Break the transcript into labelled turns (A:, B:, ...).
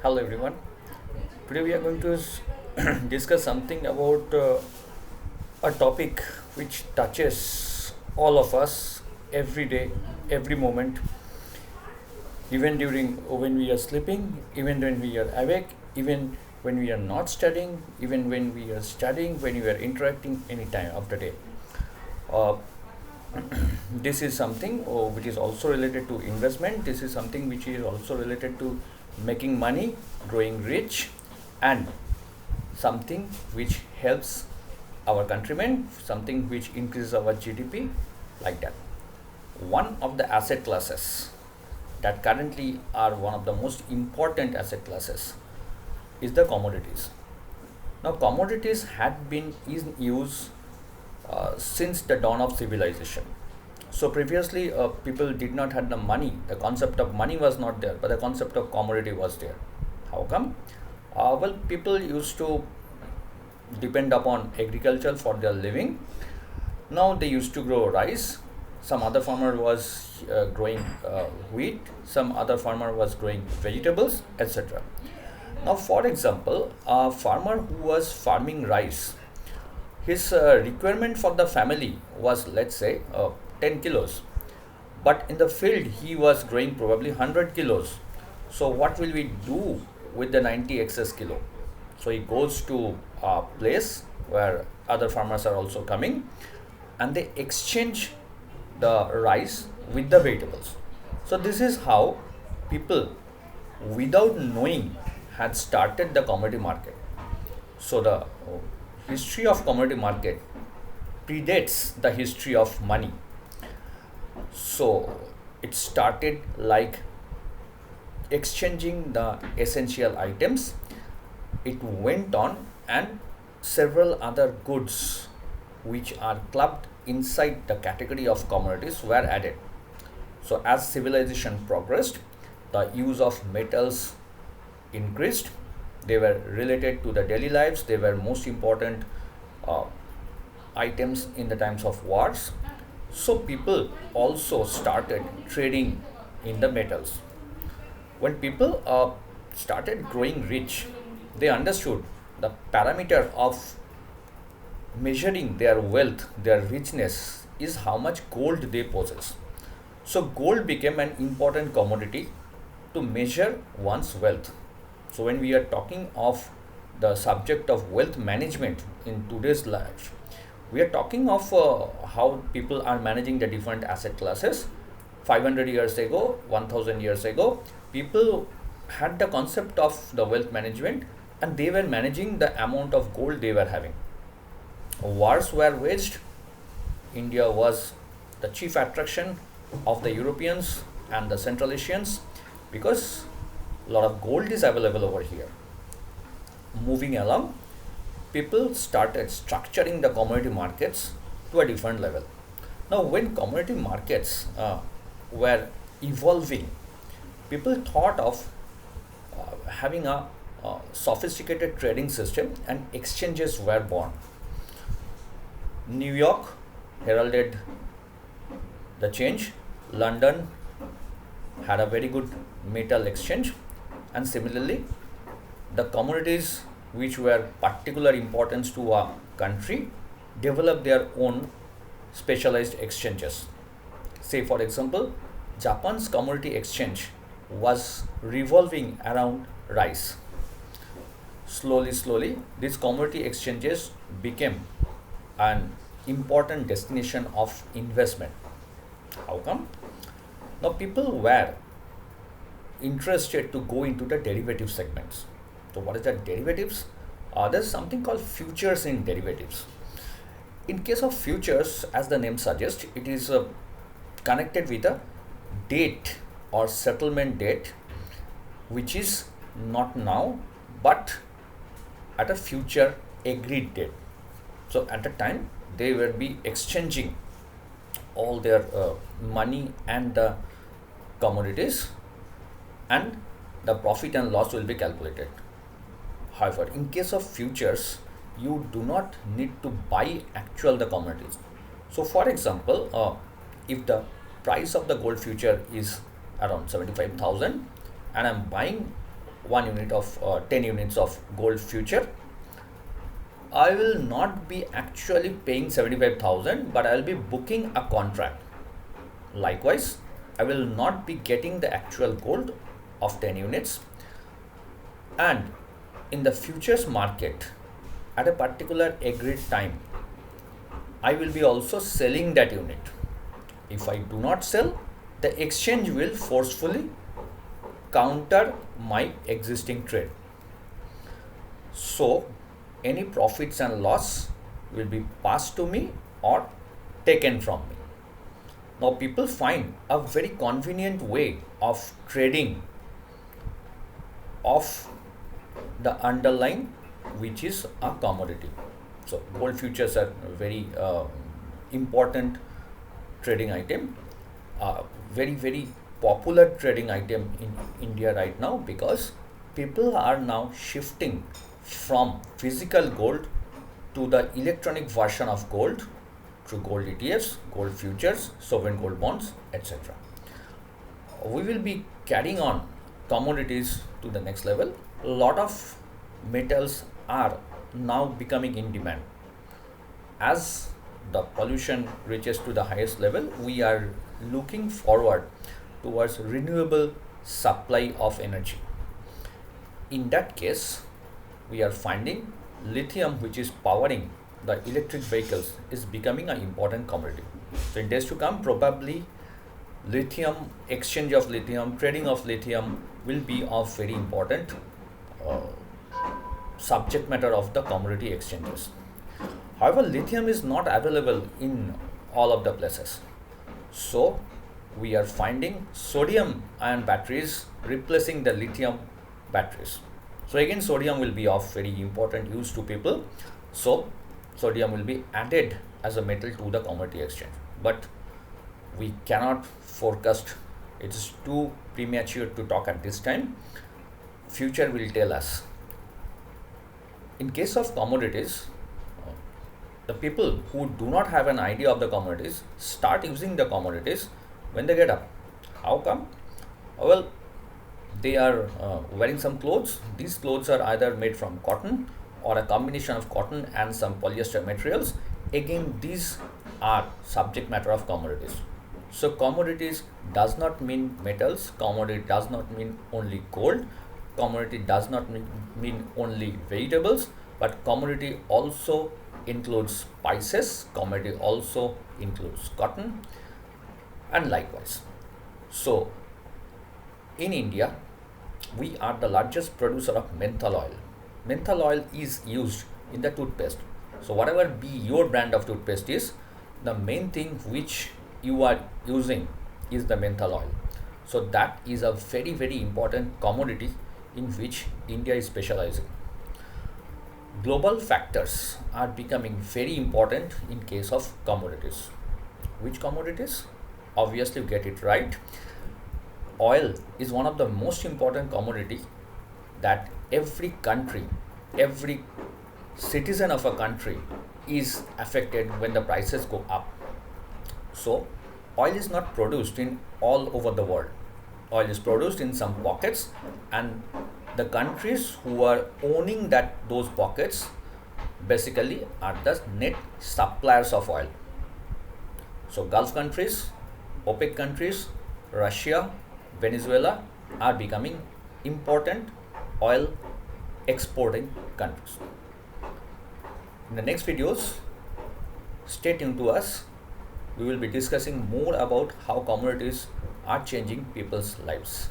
A: Hello everyone. Today we are going to discuss something about a topic which touches all of us every day, every moment, even during when we are sleeping, even when we are awake, even when we are not studying, even when we are studying, when we are interacting any time of the day. Uh, this is something which is also related to investment. This is something which is also related to making money, growing rich, and something which helps our countrymen, something which increases our GDP, like that. One of the asset classes that currently are one of the most important asset classes is the commodities. Now, commodities had been in use since the dawn of civilization. So previously, people did not have the money. The concept of money was not there, but the concept of commodity was there. How come? Well, people used to depend upon agriculture for their living. Now they used to grow rice. Some other farmer was growing wheat. Some other farmer was growing vegetables, etc. Now, for example, a farmer who was farming rice, his requirement for the family was, let's say, 10 kilos, but in the field he was growing probably 100 kilos. So what will we do with the 90 excess kilo? So he goes to a place where other farmers are also coming, and they exchange the rice with the vegetables. So this is how people, without knowing, had started the commodity market. So the history of commodity market predates the history of money. So it started like exchanging the essential items. It went on, and several other goods which are clubbed inside the category of commodities were added. So as civilization progressed, the use of metals increased. They were related to the daily lives. They were most important uh, items in the times of wars. So people also started trading in the metals. When people started growing rich, they understood the parameter of measuring their wealth, their richness, is how much gold they possess. So gold became an important commodity to measure one's wealth. So when we are talking of the subject of wealth management in today's life, we are talking of how people are managing the different asset classes. 500 years ago, 1000 years ago, people had the concept of the wealth management, and they were managing the amount of gold they were having. Wars were waged. India was the chief attraction of the Europeans and the Central Asians because a lot of gold is available over here. Moving along, people started structuring the commodity markets to a different level. Now, when commodity markets were evolving, people thought of having a sophisticated trading system, and exchanges were born. New York heralded the change. London had a very good metal exchange, and similarly, the commodities which were particular importance to a country developed their own specialized exchanges. Say, for example, Japan's commodity exchange was revolving around rice. Slowly, these commodity exchanges became an important destination of investment. How come? Now, people were interested to go into the derivative segments. So, what is that derivatives? There's something called futures in derivatives. In case of futures, as the name suggests, it is connected with a date or settlement date, which is not now but at a future agreed date. So at the time they will be exchanging all their money and the commodities, and the profit and loss will be calculated. However, in case of futures, you do not need to buy actual the commodities. So for example, if the price of the gold future is around 75,000 and I'm buying 10 units of gold future, I will not be actually paying 75,000, but I will be booking a contract. Likewise, I will not be getting the actual gold of 10 units, and in the futures market at a particular agreed time, I will be also selling that unit. If I do not sell, the exchange will forcefully counter my existing trade. So, any profits and loss will be passed to me or taken from me. Now, people find a very convenient way of trading of the underlying, which is a commodity. So, gold futures are a very important trading item, very popular trading item in India right now, because people are now shifting from physical gold to the electronic version of gold through gold ETFs, gold futures, sovereign gold bonds, etc. We will be carrying on commodities to the next level. A lot of metals are now becoming in demand. As the pollution reaches to the highest level, we are looking forward towards renewable supply of energy. In that case, we are finding lithium, which is powering the electric vehicles, is becoming an important commodity. So in days to come, probably lithium, exchange of lithium, trading of lithium will be of very important uh, subject matter of the commodity exchanges. However, lithium is not available in all of the places. So we are finding sodium ion batteries replacing the lithium batteries. So again, sodium will be of very important use to people. So sodium will be added as a metal to the commodity exchange. But we cannot forecast. It is too premature to talk at this time. Future will tell us. In case of commodities, the people who do not have an idea of the commodities start using the commodities when they get up. How come? Well, they are wearing some clothes. These clothes are either made from cotton or a combination of cotton and some polyester materials. Again, these are subject matter of commodities. So commodities does not mean metals, commodity does not mean only gold, commodity does not mean only vegetables, but commodity also includes spices, commodity also includes cotton, and likewise. So in India, we are the largest producer of menthol oil. Menthol oil is used in the toothpaste. So whatever be your brand of toothpaste is, the main thing which you are using is the menthol oil. So that is a very important commodity in which India is specializing. Global factors are becoming very important in case of commodities. Which commodities? Obviously, you get it right. Oil is one of the most important commodity that every country, every citizen of a country is affected when the prices go up. So oil is not produced in all over the world. Oil is produced in some pockets, and the countries who are owning those pockets basically are the net suppliers of oil. So Gulf countries, OPEC countries, Russia, Venezuela are becoming important oil exporting countries. In the next videos, stay tuned to us. We will be discussing more about how commodities are changing people's lives.